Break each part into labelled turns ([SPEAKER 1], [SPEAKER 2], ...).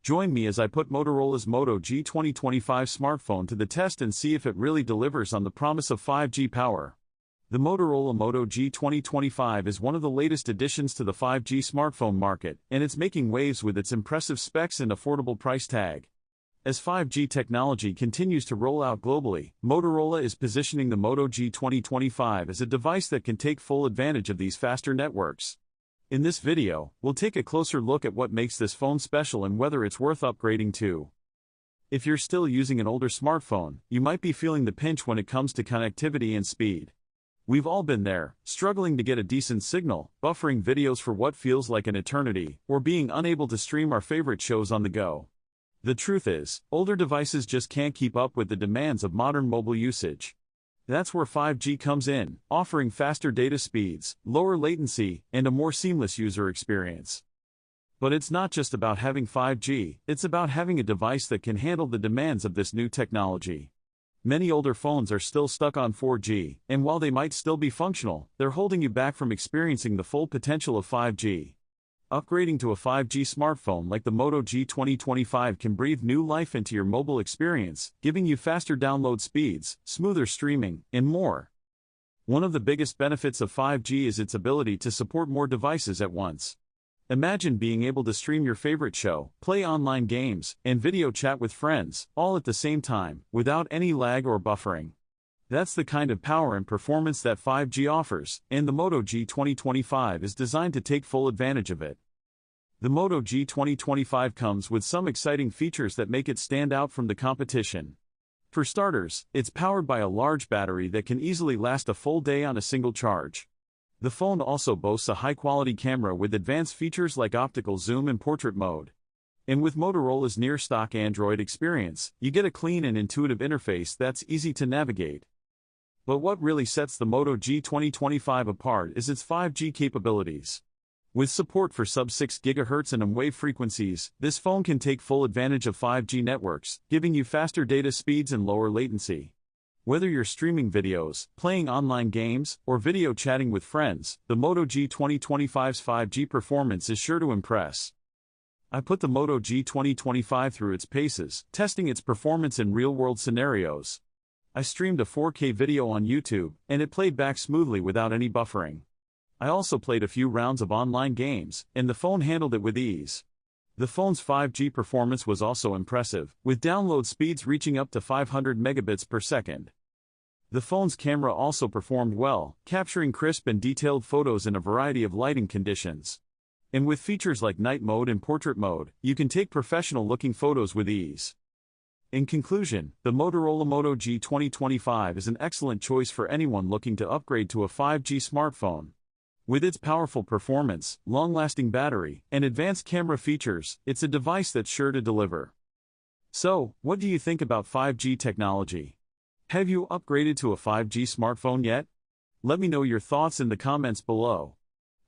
[SPEAKER 1] Join me as I put Motorola's Moto G 2025 smartphone to the test and see if it really delivers on the promise of 5G power. The Motorola Moto G 2025 is one of the latest additions to the 5G smartphone market, and it's making waves with its impressive specs and affordable price tag. As 5G technology continues to roll out globally, Motorola is positioning the Moto G 2025 as a device that can take full advantage of these faster networks. In this video, we'll take a closer look at what makes this phone special and whether it's worth upgrading to. If you're still using an older smartphone, you might be feeling the pinch when it comes to connectivity and speed. We've all been there, struggling to get a decent signal, buffering videos for what feels like an eternity, or being unable to stream our favorite shows on the go. The truth is, older devices just can't keep up with the demands of modern mobile usage. That's where 5G comes in, offering faster data speeds, lower latency, and a more seamless user experience. But it's not just about having 5G, it's about having a device that can handle the demands of this new technology. Many older phones are still stuck on 4G, and while they might still be functional, they're holding you back from experiencing the full potential of 5G. Upgrading to a 5G smartphone like the Moto G 2025 can breathe new life into your mobile experience, giving you faster download speeds, smoother streaming, and more. One of the biggest benefits of 5G is its ability to support more devices at once. Imagine being able to stream your favorite show, play online games, and video chat with friends, all at the same time, without any lag or buffering. That's the kind of power and performance that 5G offers, and the Moto G 2025 is designed to take full advantage of it. The Moto G 2025 comes with some exciting features that make it stand out from the competition. For starters, it's powered by a large battery that can easily last a full day on a single charge. The phone also boasts a high-quality camera with advanced features like optical zoom and portrait mode. And with Motorola's near-stock Android experience, you get a clean and intuitive interface that's easy to navigate. But what really sets the Moto G 2025 apart is its 5G capabilities. With support for sub-6 GHz and wave frequencies, this phone can take full advantage of 5G networks, giving you faster data speeds and lower latency. Whether you're streaming videos, playing online games, or video chatting with friends, the Moto G 2025's 5G performance is sure to impress. I put the Moto G 2025 through its paces, testing its performance in real-world scenarios. I streamed a 4K video on YouTube, and it played back smoothly without any buffering. I also played a few rounds of online games, and the phone handled it with ease. The phone's 5G performance was also impressive, with download speeds reaching up to 500 megabits per second. The phone's camera also performed well, capturing crisp and detailed photos in a variety of lighting conditions. And with features like night mode and portrait mode, you can take professional-looking photos with ease. In conclusion, the Motorola Moto G 2025 is an excellent choice for anyone looking to upgrade to a 5G smartphone. With its powerful performance, long-lasting battery, and advanced camera features, it's a device that's sure to deliver. So, what do you think about 5G technology? Have you upgraded to a 5G smartphone yet? Let me know your thoughts in the comments below.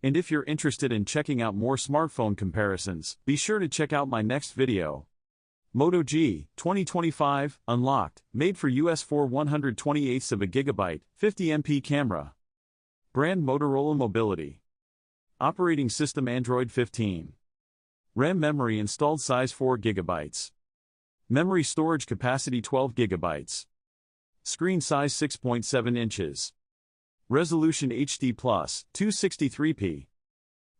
[SPEAKER 1] And if you're interested in checking out more smartphone comparisons, be sure to check out my next video. Moto G 2025 Unlocked, made for US for 128ths of a gigabyte, 50MP camera. Brand Motorola Mobility. Operating system Android 15. RAM memory installed size 4 GB. Memory storage capacity 12 GB. Screen size 6.7 inches. Resolution HD+, 263p.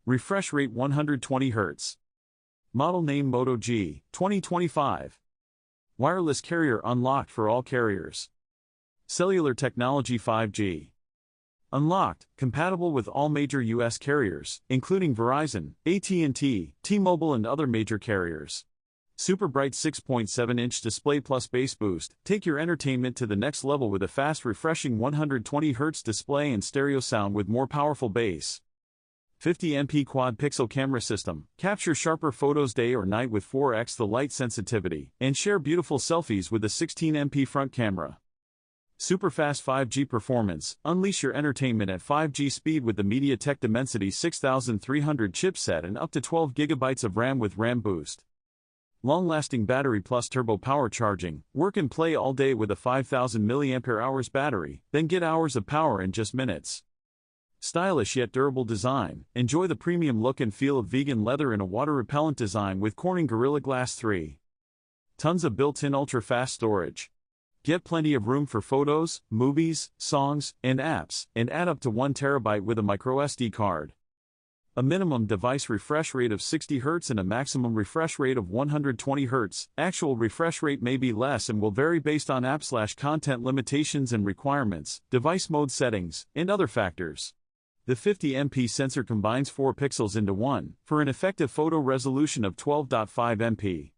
[SPEAKER 1] Refresh rate 120 Hz. Model name Moto G 2025. Wireless carrier unlocked for all carriers. Cellular technology 5G. Unlocked, compatible with all major US carriers, including Verizon, AT&T, T-Mobile and other major carriers. Super bright 6.7-inch display plus bass boost, take your entertainment to the next level with a fast refreshing 120 Hz display and stereo sound with more powerful bass. 50MP quad-pixel camera system, capture sharper photos day or night with 4x the light sensitivity, and share beautiful selfies with a 16MP front camera. Superfast 5G performance, unleash your entertainment at 5G speed with the MediaTek Dimensity 6300 chipset and up to 12 GB of RAM with RAM boost. Long-lasting battery plus TurboPower charging, work and play all day with a 5000 mAh battery, then get hours of power in just minutes. Stylish yet durable design. Enjoy the premium look and feel of vegan leather in a water-repellent design with Corning Gorilla Glass 3. Tons of built-in ultra-fast storage. Get plenty of room for photos, movies, songs, and apps, and add up to 1 TB with a microSD card. A minimum device refresh rate of 60 Hz and a maximum refresh rate of 120 Hz. Actual refresh rate may be less and will vary based on app/content limitations and requirements, device mode settings, and other factors. The 50MP sensor combines 4 pixels into one, for an effective photo resolution of 12.5 MP.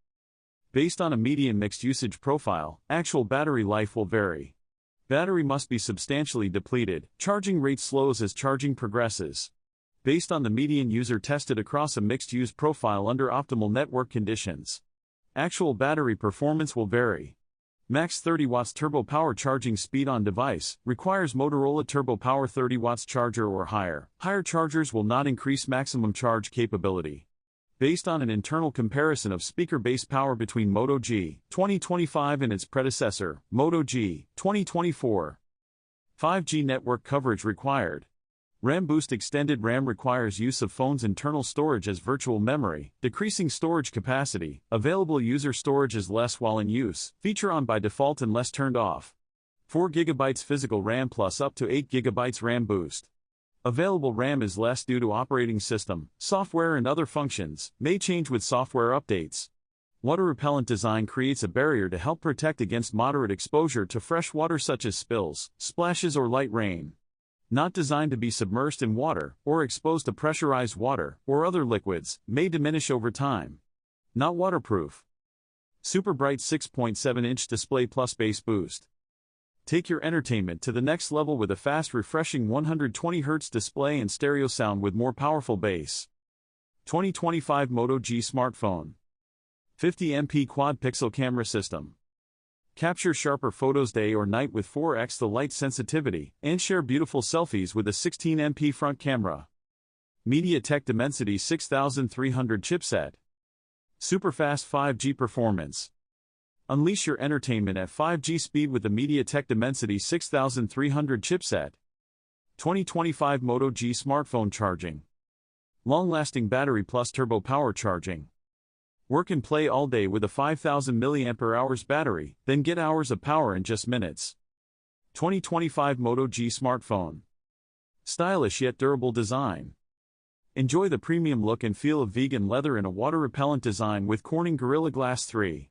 [SPEAKER 1] Based on a median mixed usage profile, actual battery life will vary. Battery must be substantially depleted. Charging rate slows as charging progresses. Based on the median user tested across a mixed-use profile under optimal network conditions. Actual battery performance will vary. Max 30 watts TurboPower charging speed on device requires Motorola TurboPower 30 watts charger or higher. Higher chargers will not increase maximum charge capability. Based on an internal comparison of speaker-based power between Moto G 2025 and its predecessor, Moto G 2024. 5G network coverage required. RAM boost. Extended RAM requires use of phone's internal storage as virtual memory, decreasing storage capacity. Available user storage is less while in use, feature on by default unless turned off. 4 GB physical RAM plus up to 8 GB RAM boost. Available RAM is less due to operating system, software and other functions, may change with software updates. Water-repellent design creates a barrier to help protect against moderate exposure to fresh water such as spills, splashes or light rain. Not designed to be submersed in water, or exposed to pressurized water, or other liquids, may diminish over time. Not waterproof. Super bright 6.7-inch display plus bass boost. Take your entertainment to the next level with a fast refreshing 120 Hz display and stereo sound with more powerful bass. 2025 Moto G smartphone. 50MP quad-pixel camera system. Capture sharper photos day or night with 4x the light sensitivity, and share beautiful selfies with a 16MP front camera. MediaTek Dimensity 6300 chipset. Superfast 5G performance. Unleash your entertainment at 5G speed with the MediaTek Dimensity 6300 chipset. 2025 Moto G smartphone charging. Long-lasting battery plus TurboPower charging. Work and play all day with a 5000 mAh battery, then get hours of power in just minutes. 2025 Moto G smartphone. Stylish yet durable design. Enjoy the premium look and feel of vegan leather in a water-repellent design with Corning Gorilla Glass 3.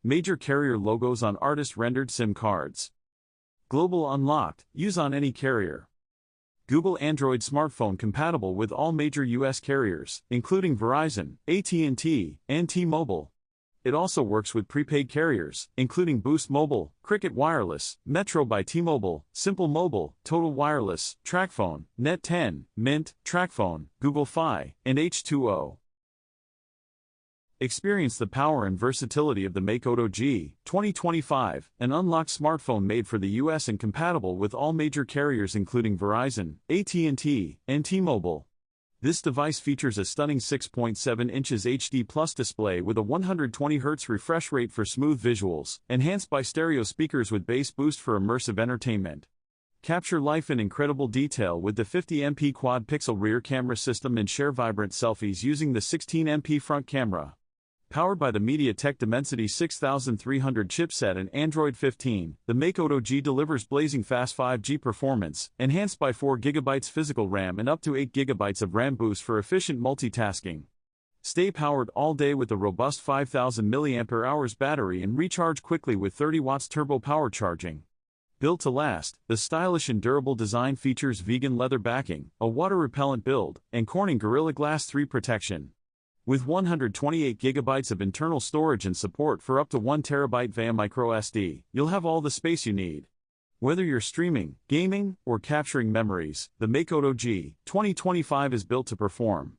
[SPEAKER 1] Major carrier logos on artist-rendered SIM cards. Global unlocked, use on any carrier. Google Android smartphone compatible with all major US carriers, including Verizon, AT&T, and T-Mobile. It also works with prepaid carriers, including Boost Mobile, Cricket Wireless, Metro by T-Mobile, Simple Mobile, Total Wireless, TracFone, Net10, Mint, TracFone, Google Fi, and H2O. Experience the power and versatility of the Moto G 2025, an unlocked smartphone made for the US and compatible with all major carriers including Verizon, AT&T, and T-Mobile. This device features a stunning 6.7 inches HD Plus display with a 120 Hz refresh rate for smooth visuals, enhanced by stereo speakers with bass boost for immersive entertainment. Capture life in incredible detail with the 50MP quad-pixel rear camera system and share vibrant selfies using the 16MP front camera. Powered by the MediaTek Dimensity 6300 chipset and Android 15, the Moto G delivers blazing fast 5G performance, enhanced by 4 GB physical RAM and up to 8 GB of RAM boost for efficient multitasking. Stay powered all day with a robust 5000 mAh battery and recharge quickly with 30 watts TurboPower charging. Built to last, the stylish and durable design features vegan leather backing, a water-repellent build, and Corning Gorilla Glass 3 protection. With 128 GB of internal storage and support for up to 1 TB via microSD, you'll have all the space you need. Whether you're streaming, gaming, or capturing memories, the Moto G 2025 is built to perform.